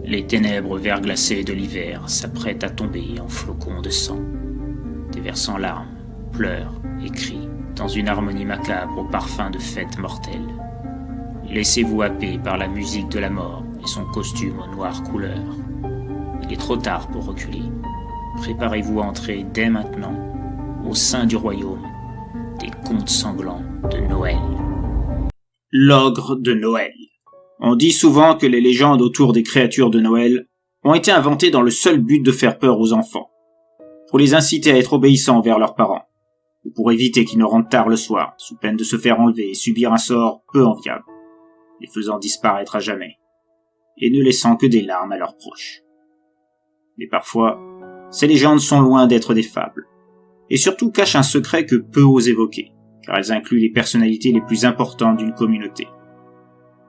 Les ténèbres verglacées de l'hiver s'apprêtent à tomber en flocons de sang, déversant larmes, pleurs et cris dans une harmonie macabre au parfum de fête mortelle. Laissez-vous happer par la musique de la mort et son costume aux noires couleurs. Il est trop tard pour reculer. Préparez-vous à entrer dès maintenant au sein du royaume des contes sanglants de Noël. L'ogre de Noël. On dit souvent que les légendes autour des créatures de Noël ont été inventées dans le seul but de faire peur aux enfants, pour les inciter à être obéissants envers leurs parents, ou pour éviter qu'ils ne rentrent tard le soir, sous peine de se faire enlever et subir un sort peu enviable, les faisant disparaître à jamais, et ne laissant que des larmes à leurs proches. Mais parfois, ces légendes sont loin d'être des fables, et surtout cachent un secret que peu osent évoquer, car elles incluent les personnalités les plus importantes d'une communauté.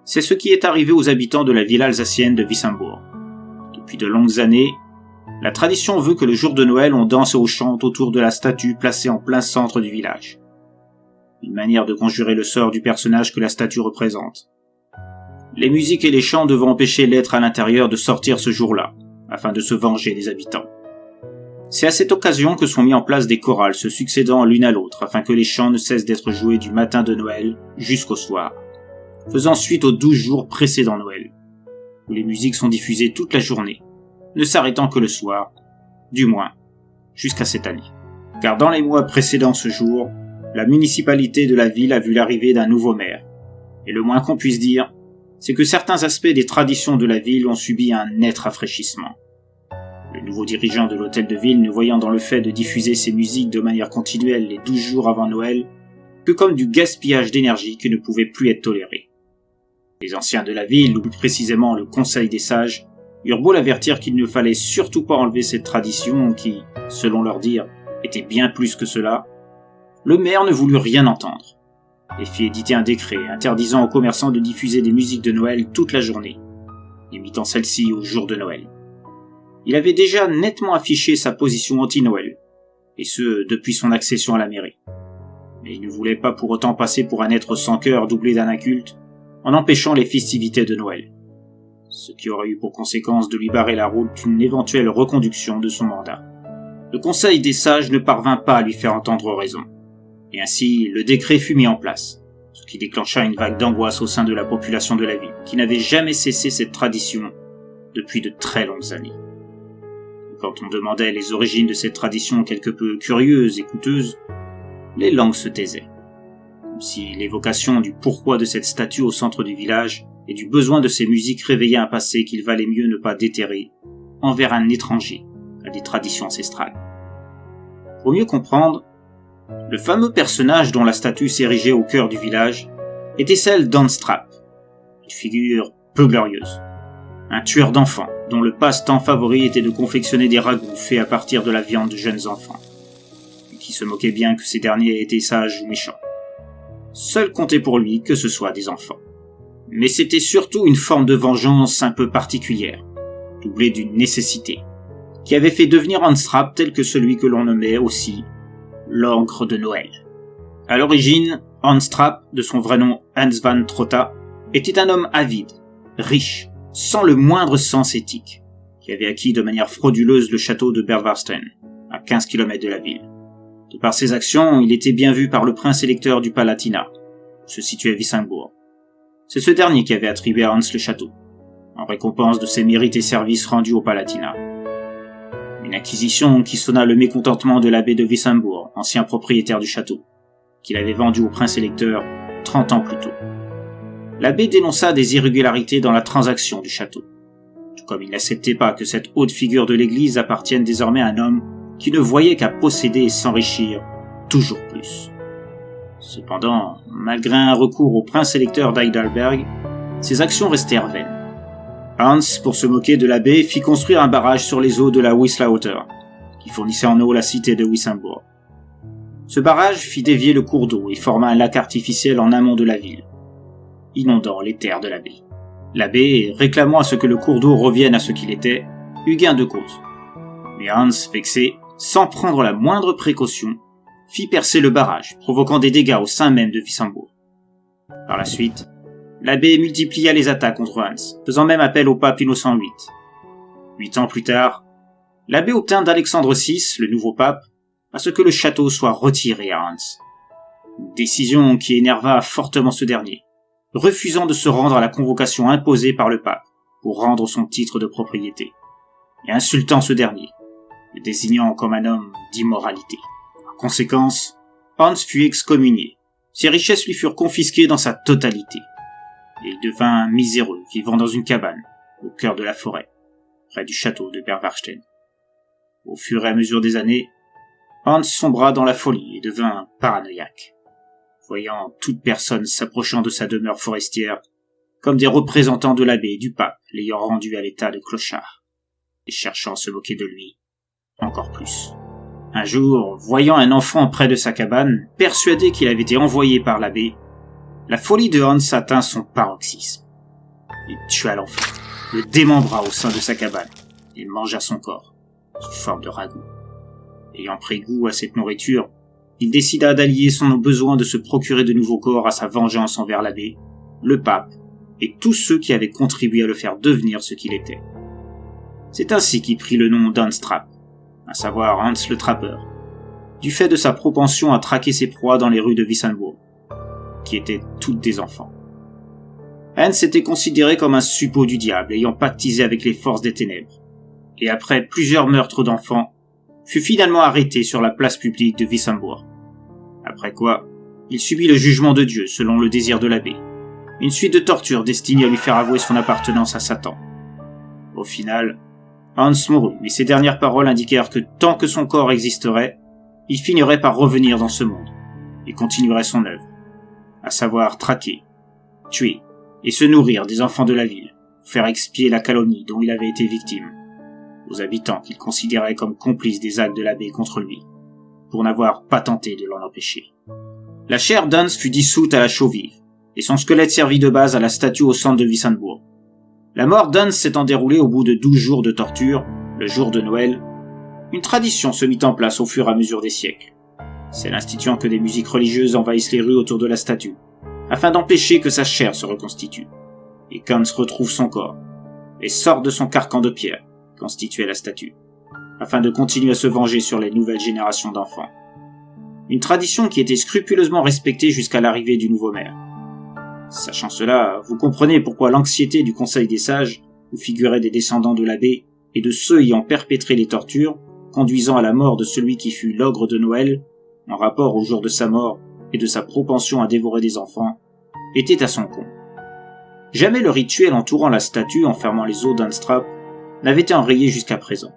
C'est ce qui est arrivé aux habitants de la ville alsacienne de Wissembourg. Depuis de longues années, la tradition veut que le jour de Noël on danse et on chante autour de la statue placée en plein centre du village. Une manière de conjurer le sort du personnage que la statue représente. Les musiques et les chants devant empêcher l'être à l'intérieur de sortir ce jour-là, afin de se venger des habitants. C'est à cette occasion que sont mis en place des chorales se succédant l'une à l'autre afin que les chants ne cessent d'être joués du matin de Noël jusqu'au soir, faisant suite aux 12 jours précédant Noël, où les musiques sont diffusées toute la journée, ne s'arrêtant que le soir, du moins, jusqu'à cette année. Car dans les mois précédant ce jour, la municipalité de la ville a vu l'arrivée d'un nouveau maire, et le moins qu'on puisse dire, c'est que certains aspects des traditions de la ville ont subi un net rafraîchissement. Le nouveau dirigeant de l'hôtel de ville ne voyant dans le fait de diffuser ses musiques de manière continuelle les 12 jours avant Noël que comme du gaspillage d'énergie qui ne pouvait plus être toléré. Les anciens de la ville, ou plus précisément le Conseil des Sages, eurent beau l'avertir qu'il ne fallait surtout pas enlever cette tradition qui, selon leur dire, était bien plus que cela, le maire ne voulut rien entendre et fit éditer un décret interdisant aux commerçants de diffuser des musiques de Noël toute la journée, limitant celles-ci au jour de Noël. Il avait déjà nettement affiché sa position anti-Noël, et ce depuis son accession à la mairie. Mais il ne voulait pas pour autant passer pour un être sans cœur doublé d'un inculte, en empêchant les festivités de Noël, ce qui aurait eu pour conséquence de lui barrer la route d'une éventuelle reconduction de son mandat. Le Conseil des Sages ne parvint pas à lui faire entendre raison, et ainsi le décret fut mis en place, ce qui déclencha une vague d'angoisse au sein de la population de la ville, qui n'avait jamais cessé cette tradition depuis de très longues années. Et quand on demandait les origines de cette tradition quelque peu curieuse et coûteuse, les langues se taisaient, comme si l'évocation du pourquoi de cette statue au centre du village et du besoin de ces musiques réveillait un passé qu'il valait mieux ne pas déterrer envers un étranger à des traditions ancestrales. Pour mieux comprendre, le fameux personnage dont la statue s'érigeait au cœur du village était celle d'Anstrap, une figure peu glorieuse, un tueur d'enfants dont le passe-temps favori était de confectionner des ragoûts faits à partir de la viande de jeunes enfants, et qui se moquait bien que ces derniers étaient sages ou méchants. Seul comptait pour lui que ce soit des enfants. Mais c'était surtout une forme de vengeance un peu particulière, doublée d'une nécessité, qui avait fait devenir Anstrap tel que celui que l'on nommait aussi l'ogre de Noël. À l'origine, Anstrap, de son vrai nom Hans van Trotta, était un homme avide, riche, sans le moindre sens éthique, qui avait acquis de manière frauduleuse le château de Berwarsten, à 15 km de la ville. De par ses actions, il était bien vu par le prince électeur du Palatinat, où se situait Wissembourg. C'est ce dernier qui avait attribué à Hans le château, en récompense de ses mérites et services rendus au Palatinat. Une acquisition qui sonna le mécontentement de l'abbé de Wissembourg, ancien propriétaire du château, qu'il avait vendu au prince électeur 30 ans plus tôt. L'abbé dénonça des irrégularités dans la transaction du château, tout comme il n'acceptait pas que cette haute figure de l'église appartienne désormais à un homme qui ne voyait qu'à posséder et s'enrichir toujours plus. Cependant, malgré un recours au prince électeur d'Heidelberg, ses actions restèrent vaines. Hans, pour se moquer de l'abbé, fit construire un barrage sur les eaux de la Wislauter, qui fournissait en eau la cité de Wissembourg. Ce barrage fit dévier le cours d'eau et forma un lac artificiel en amont de la ville, inondant les terres de l'abbé. L'abbé, réclamant à ce que le cours d'eau revienne à ce qu'il était, eut gain de cause. Mais Hans, vexé, sans prendre la moindre précaution, fit percer le barrage, provoquant des dégâts au sein même de Wissembourg. Par la suite, l'abbé multiplia les attaques contre Hans, faisant même appel au pape Innocent VIII, 8 ans plus tard, l'abbé obtint d'Alexandre VI, le nouveau pape, à ce que le château soit retiré à Hans. Une décision qui énerva fortement ce dernier, refusant de se rendre à la convocation imposée par le pape pour rendre son titre de propriété, et insultant ce dernier, le désignant comme un homme d'immoralité. En conséquence, Hans fut excommunié. Ses richesses lui furent confisquées dans sa totalité, et il devint miséreux, vivant dans une cabane, au cœur de la forêt, près du château de Berwarstein. Au fur et à mesure des années, Hans sombra dans la folie et devint paranoïaque, voyant toute personne s'approchant de sa demeure forestière comme des représentants de l'abbé et du pape l'ayant rendu à l'état de clochard, et cherchant à se moquer de lui encore plus. Un jour, voyant un enfant près de sa cabane, persuadé qu'il avait été envoyé par l'abbé, la folie de Hans atteint son paroxysme. Il tua l'enfant, le démembra au sein de sa cabane et mangea son corps, sous forme de ragoût. Ayant pris goût à cette nourriture, il décida d'allier son besoin de se procurer de nouveaux corps à sa vengeance envers l'abbé, le pape et tous ceux qui avaient contribué à le faire devenir ce qu'il était. C'est ainsi qu'il prit le nom d'Hans-Trap, à savoir Hans le trappeur, du fait de sa propension à traquer ses proies dans les rues de Wissembourg, qui étaient toutes des enfants. Hans était considéré comme un suppôt du diable ayant pactisé avec les forces des ténèbres, et après plusieurs meurtres d'enfants, fut finalement arrêté sur la place publique de Wissembourg. Après quoi, il subit le jugement de Dieu selon le désir de l'abbé, une suite de tortures destinées à lui faire avouer son appartenance à Satan. Au final, Hans mourut, mais ses dernières paroles indiquèrent que tant que son corps existerait, il finirait par revenir dans ce monde, et continuerait son œuvre, à savoir traquer, tuer, et se nourrir des enfants de la ville, pour faire expier la calomnie dont il avait été victime, aux habitants qu'il considérait comme complices des actes de l'abbé contre lui, pour n'avoir pas tenté de l'en empêcher. La chair d'Hans fut dissoute à la chaux vive, et son squelette servit de base à la statue au centre de Wissembourg. La mort d'Hans s'étant déroulée au bout de 12 jours de torture, le jour de Noël, une tradition se mit en place au fur et à mesure des siècles. C'est l'instituant que des musiques religieuses envahissent les rues autour de la statue, afin d'empêcher que sa chair se reconstitue, et qu'Hans retrouve son corps, et sorte de son carcan de pierre, constituait la statue, afin de continuer à se venger sur les nouvelles générations d'enfants. Une tradition qui était scrupuleusement respectée jusqu'à l'arrivée du nouveau maire. Sachant cela, vous comprenez pourquoi l'anxiété du Conseil des Sages, où figuraient des descendants de l'abbé et de ceux ayant perpétré les tortures, conduisant à la mort de celui qui fut l'ogre de Noël, en rapport au jour de sa mort et de sa propension à dévorer des enfants, était à son comble. Jamais le rituel entourant la statue en fermant les os d'Hans-Trap n'avait été enrayé jusqu'à présent.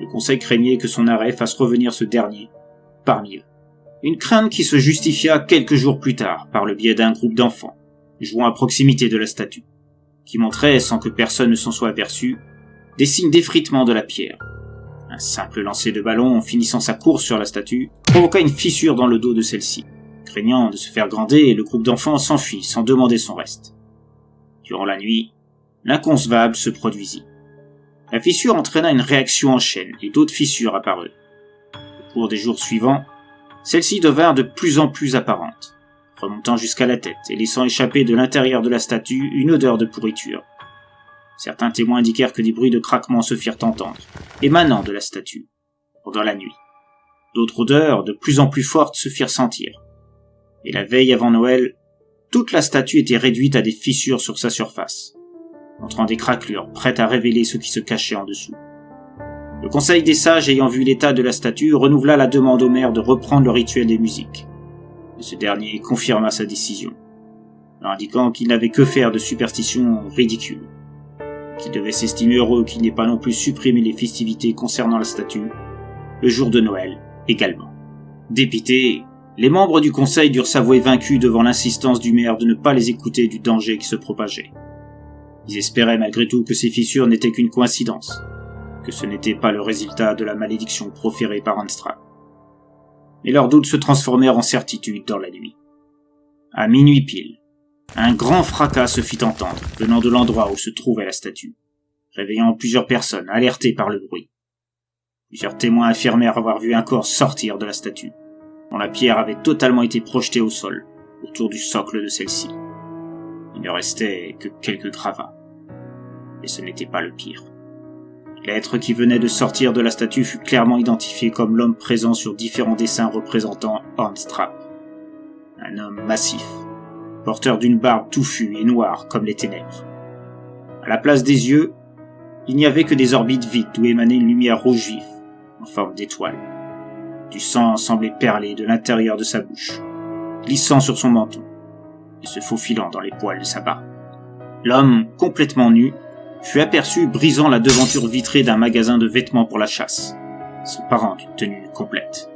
Le Conseil craignait que son arrêt fasse revenir ce dernier parmi eux. Une crainte qui se justifia quelques jours plus tard par le biais d'un groupe d'enfants, jouant à proximité de la statue, qui montrait, sans que personne ne s'en soit aperçu, des signes d'effritement de la pierre. Un simple lancer de ballon en finissant sa course sur la statue provoqua une fissure dans le dos de celle-ci. Craignant de se faire grander, le groupe d'enfants s'enfuit sans demander son reste. Durant la nuit, l'inconcevable se produisit. La fissure entraîna une réaction en chaîne et d'autres fissures apparurent. Au cours des jours suivants, celles-ci devinrent de plus en plus apparentes, remontant jusqu'à la tête et laissant échapper de l'intérieur de la statue une odeur de pourriture. Certains témoins indiquèrent que des bruits de craquement se firent entendre, émanant de la statue, pendant la nuit. D'autres odeurs, de plus en plus fortes, se firent sentir. Et la veille avant Noël, toute la statue était réduite à des fissures sur sa surface, montrant des craquelures prêtes à révéler ce qui se cachait en dessous. Le Conseil des Sages, ayant vu l'état de la statue, renouvela la demande au maire de reprendre le rituel des musiques. Et ce dernier confirma sa décision, leur indiquant qu'il n'avait que faire de superstitions ridicules, qu'il devait s'estimer heureux qu'il n'ait pas non plus supprimé les festivités concernant la statue, le jour de Noël également. Dépités, les membres du Conseil durent s'avouer vaincus devant l'insistance du maire de ne pas les écouter du danger qui se propageait. Ils espéraient malgré tout que ces fissures n'étaient qu'une coïncidence, que ce n'était pas le résultat de la malédiction proférée par Hans-Trap. Mais leurs doutes se transformèrent en certitude dans la nuit. À minuit pile, un grand fracas se fit entendre, venant de l'endroit où se trouvait la statue, réveillant plusieurs personnes alertées par le bruit. Plusieurs témoins affirmèrent avoir vu un corps sortir de la statue, dont la pierre avait totalement été projetée au sol, autour du socle de celle-ci. Il ne restait que quelques gravats. Et ce n'était pas le pire. L'être qui venait de sortir de la statue fut clairement identifié comme l'homme présent sur différents dessins représentant Hans Trapp. Un homme massif, porteur d'une barbe touffue et noire comme les ténèbres. À la place des yeux, il n'y avait que des orbites vides d'où émanait une lumière rouge vif, en forme d'étoile. Du sang semblait perler de l'intérieur de sa bouche, glissant sur son menton et se faufilant dans les poils de sa barbe. L'homme, complètement nu, fut aperçu brisant la devanture vitrée d'un magasin de vêtements pour la chasse, son parent d'une tenue complète.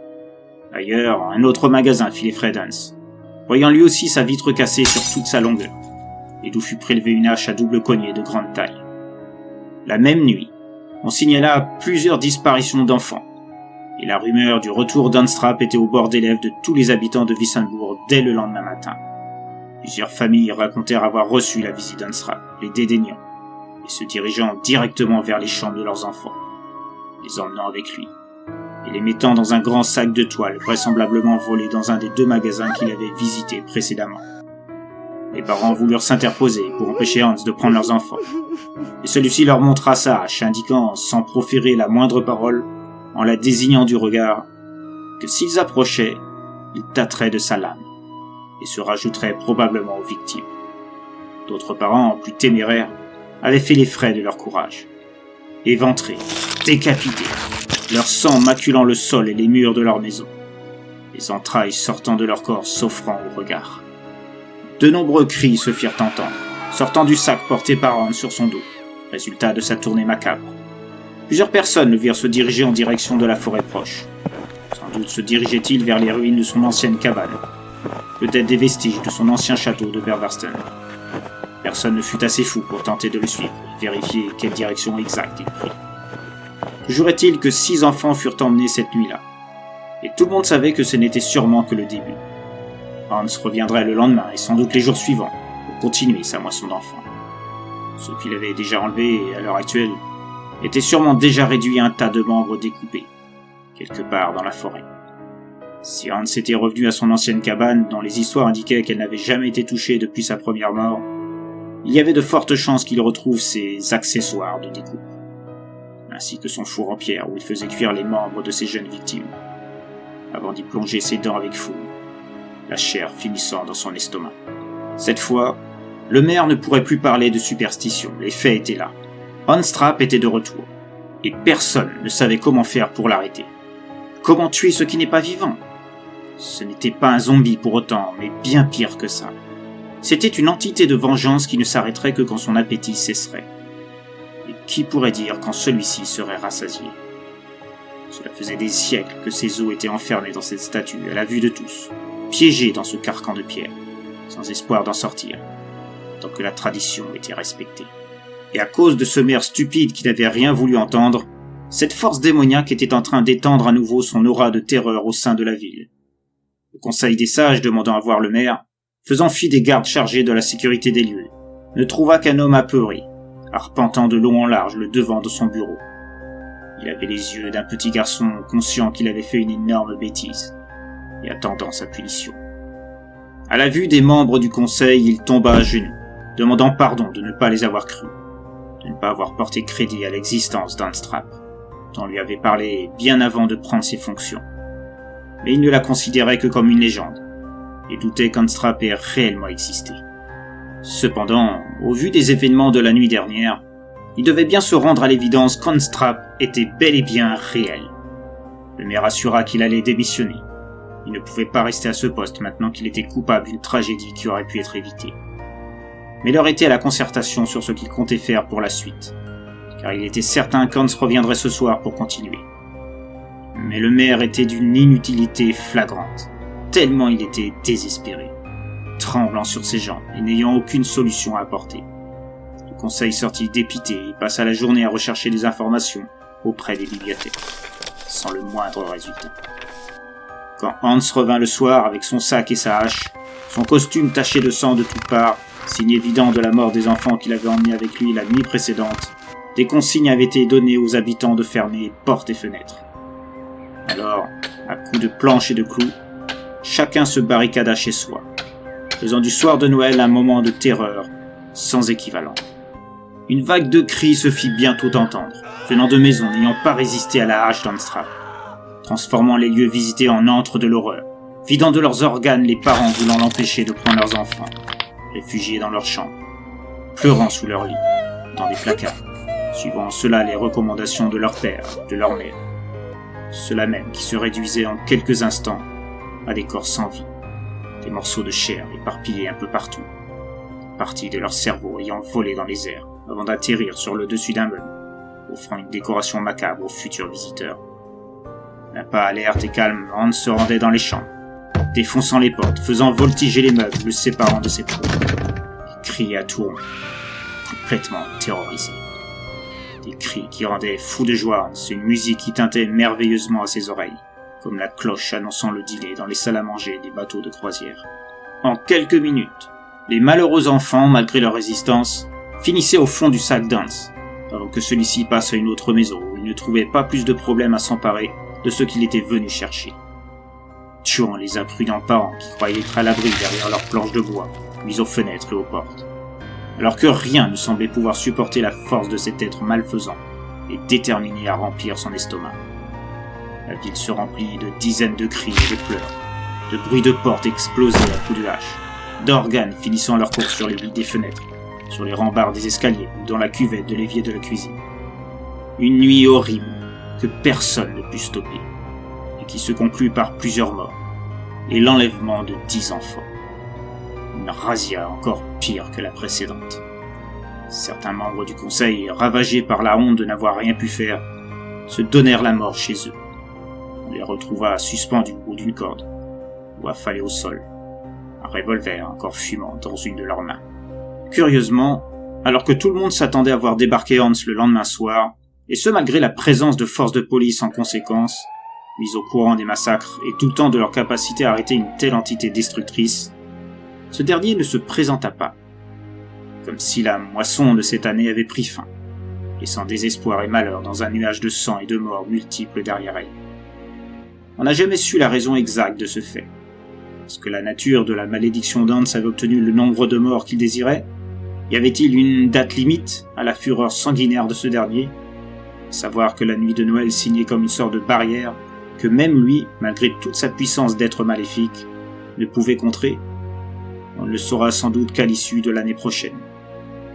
Ailleurs, un autre magasin fit les frais d'Hans, voyant lui aussi sa vitre cassée sur toute sa longueur, et d'où fut prélevée une hache à double cognée de grande taille. La même nuit, on signala plusieurs disparitions d'enfants, et la rumeur du retour d'Hans Trapp était au bord des lèvres de tous les habitants de Wissembourg dès le lendemain matin. Plusieurs familles racontèrent avoir reçu la visite d'Hans Trapp, les dédaignant, et se dirigeant directement vers les chambres de leurs enfants, les emmenant avec lui, et les mettant dans un grand sac de toile vraisemblablement volé dans un des 2 magasins qu'il avait visités précédemment. Les parents voulurent s'interposer pour empêcher Hans de prendre leurs enfants, et celui-ci leur montra sa hache, indiquant, sans proférer la moindre parole, en la désignant du regard, que s'ils approchaient, il tâterait de sa lame, et se rajouterait probablement aux victimes. D'autres parents, plus téméraires, avaient fait les frais de leur courage. Éventrés, décapités, leur sang maculant le sol et les murs de leur maison, les entrailles sortant de leur corps s'offrant au regard. De nombreux cris se firent entendre, sortant du sac porté par Hans sur son dos, résultat de sa tournée macabre. Plusieurs personnes le virent se diriger en direction de la forêt proche. Sans doute se dirigeait-il vers les ruines de son ancienne cabane, peut-être des vestiges de son ancien château de Berwarsten. Personne ne fut assez fou pour tenter de le suivre et vérifier quelle direction exacte il prit. Toujours est-il que 6 enfants furent emmenés cette nuit-là, et tout le monde savait que ce n'était sûrement que le début. Hans reviendrait le lendemain et sans doute les jours suivants pour continuer sa moisson d'enfants. Ceux qu'il avait déjà enlevés, à l'heure actuelle, étaient sûrement déjà réduits à un tas de membres découpés, quelque part dans la forêt. Si Hans était revenu à son ancienne cabane, dont les histoires indiquaient qu'elle n'avait jamais été touchée depuis sa première mort, il y avait de fortes chances qu'il retrouve ses accessoires de découpe, ainsi que son four en pierre où il faisait cuire les membres de ses jeunes victimes, avant d'y plonger ses dents avec fougue, la chair finissant dans son estomac. Cette fois, le maire ne pourrait plus parler de superstition, les faits étaient là. Hans Trapp était de retour, et personne ne savait comment faire pour l'arrêter. Comment tuer ce qui n'est pas vivant? Ce n'était pas un zombie pour autant, mais bien pire que ça. C'était une entité de vengeance qui ne s'arrêterait que quand son appétit cesserait. Et qui pourrait dire quand celui-ci serait rassasié? Cela faisait des siècles que ses os étaient enfermés dans cette statue, à la vue de tous, piégés dans ce carcan de pierre, sans espoir d'en sortir, tant que la tradition était respectée. Et à cause de ce maire stupide qui n'avait rien voulu entendre, cette force démoniaque était en train d'étendre à nouveau son aura de terreur au sein de la ville. Le conseil des sages, demandant à voir le maire, faisant fi des gardes chargés de la sécurité des lieux, ne trouva qu'un homme apeuré, arpentant de long en large le devant de son bureau. Il avait les yeux d'un petit garçon conscient qu'il avait fait une énorme bêtise, et attendant sa punition. À la vue des membres du conseil, il tomba à genoux, demandant pardon de ne pas les avoir crus, de ne pas avoir porté crédit à l'existence d'Hans Trapp, dont on lui avait parlé bien avant de prendre ses fonctions. Mais il ne la considérait que comme une légende, et doutait qu'Hans Trapp ait réellement existé. Cependant, au vu des événements de la nuit dernière, il devait bien se rendre à l'évidence qu'Hans Trapp était bel et bien réel. Le maire assura qu'il allait démissionner. Il ne pouvait pas rester à ce poste maintenant qu'il était coupable d'une tragédie qui aurait pu être évitée. Mais l'heure était à la concertation sur ce qu'il comptait faire pour la suite, car il était certain qu'Hans reviendrait ce soir pour continuer. Mais le maire était d'une inutilité flagrante, tellement il était désespéré, tremblant sur ses jambes et n'ayant aucune solution à apporter. Le conseil sortit dépité et passa la journée à rechercher des informations auprès des bibliothèques, sans le moindre résultat. Quand Hans revint le soir avec son sac et sa hache, son costume taché de sang de toutes parts, signe évident de la mort des enfants qu'il avait emmenés avec lui la nuit précédente, des consignes avaient été données aux habitants de fermer portes et fenêtres. Alors, à coups de planches et de clous, chacun se barricada chez soi, faisant du soir de Noël un moment de terreur sans équivalent. Une vague de cris se fit bientôt entendre, venant de maisons n'ayant pas résisté à la hache d'Amstrad, transformant les lieux visités en antres de l'horreur, vidant de leurs organes les parents voulant l'empêcher de prendre leurs enfants, réfugiés dans leurs chambres, pleurant sous leur lit, dans des placards, suivant cela les recommandations de leur père, de leur mère. Ceux-là même qui se réduisaient en quelques instants à des corps sans vie, des morceaux de chair éparpillés un peu partout, parties de leur cerveau ayant volé dans les airs avant d'atterrir sur le dessus d'un meuble, offrant une décoration macabre aux futurs visiteurs. D'un pas alerte et calme, Hans se rendait dans les chambres, défonçant les portes, faisant voltiger les meubles, le séparant de ses proies. Il criait à tout rompre, complètement terrorisé. Des cris qui rendaient fou de joie Hans, une musique qui tintait merveilleusement à ses oreilles, comme la cloche annonçant le dîner dans les salles à manger des bateaux de croisière. En quelques minutes, les malheureux enfants, malgré leur résistance, finissaient au fond du sac d'Hans, avant que celui-ci passe à une autre maison où il ne trouvait pas plus de problème à s'emparer de ce qu'il était venu chercher. Tuant les imprudents parents qui croyaient être à l'abri derrière leurs planches de bois, mises aux fenêtres et aux portes, alors que rien ne semblait pouvoir supporter la force de cet être malfaisant et déterminé à remplir son estomac. La ville se remplit de dizaines de cris et de pleurs, de bruits de portes explosées à coups de hache, d'organes finissant leur course sur les lits des fenêtres, sur les rembarres des escaliers ou dans la cuvette de l'évier de la cuisine. Une nuit horrible que personne ne put stopper, et qui se conclut par plusieurs morts, et l'enlèvement de 10 enfants. Une razzia encore pire que la précédente. Certains membres du conseil, ravagés par la honte de n'avoir rien pu faire, se donnèrent la mort chez eux. On les retrouva suspendus au bout d'une corde, ou affalés au sol, un revolver encore fumant dans une de leurs mains. Curieusement, alors que tout le monde s'attendait à voir débarquer Hans le lendemain soir, et ce malgré la présence de forces de police en conséquence, mises au courant des massacres et tout le temps de leur capacité à arrêter une telle entité destructrice, ce dernier ne se présenta pas, comme si la moisson de cette année avait pris fin, laissant désespoir et malheur dans un nuage de sang et de morts multiples derrière elle. On n'a jamais su la raison exacte de ce fait. Est-ce que la nature de la malédiction d'Hans avait obtenu le nombre de morts qu'il désirait? Y avait-il une date limite à la fureur sanguinaire de ce dernier? Savoir que la nuit de Noël signait comme une sorte de barrière que même lui, malgré toute sa puissance d'être maléfique, ne pouvait contrer? On ne le saura sans doute qu'à l'issue de l'année prochaine,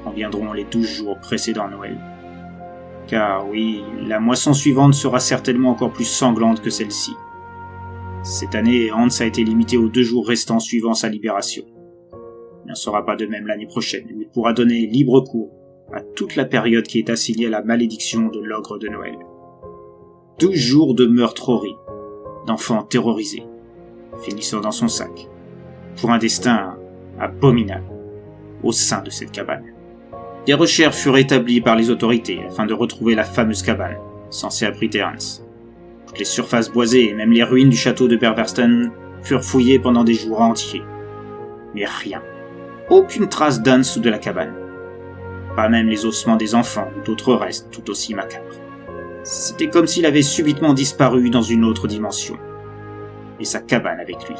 quand viendront les 12 jours précédant Noël. Car oui, la moisson suivante sera certainement encore plus sanglante que celle-ci. Cette année, Hans a été limité aux 2 jours restants suivant sa libération. Il n'en sera pas de même l'année prochaine, où il pourra donner libre cours à toute la période qui est assignée à la malédiction de l'ogre de Noël. 12 jours de meurtres horribles, d'enfants terrorisés, finissant dans son sac, pour un destin abominable au sein de cette cabane. Des recherches furent établies par les autorités afin de retrouver la fameuse cabane, censée abriter Hans. Toutes les surfaces boisées et même les ruines du château de Berversten furent fouillées pendant des jours entiers. Mais rien. Aucune trace d'Hans ou de la cabane. Pas même les ossements des enfants ou d'autres restes tout aussi macabres. C'était comme s'il avait subitement disparu dans une autre dimension. Et sa cabane avec lui.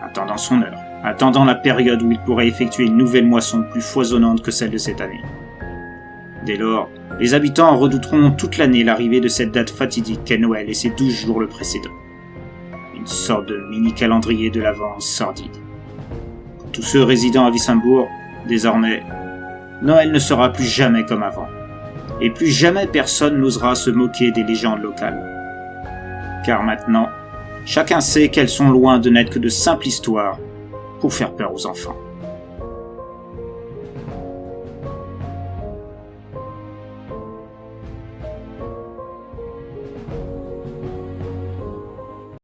Attendant son heure. Attendant la période où il pourrait effectuer une nouvelle moisson plus foisonnante que celle de cette année. Dès lors, les habitants redouteront toute l'année l'arrivée de cette date fatidique qu'est Noël et ses 12 jours le précédent. Une sorte de mini-calendrier de l'Avent sordide. Pour tous ceux résidant à Wissembourg, désormais, Noël ne sera plus jamais comme avant. Et plus jamais personne n'osera se moquer des légendes locales. Car maintenant, chacun sait qu'elles sont loin de n'être que de simples histoires pour faire peur aux enfants.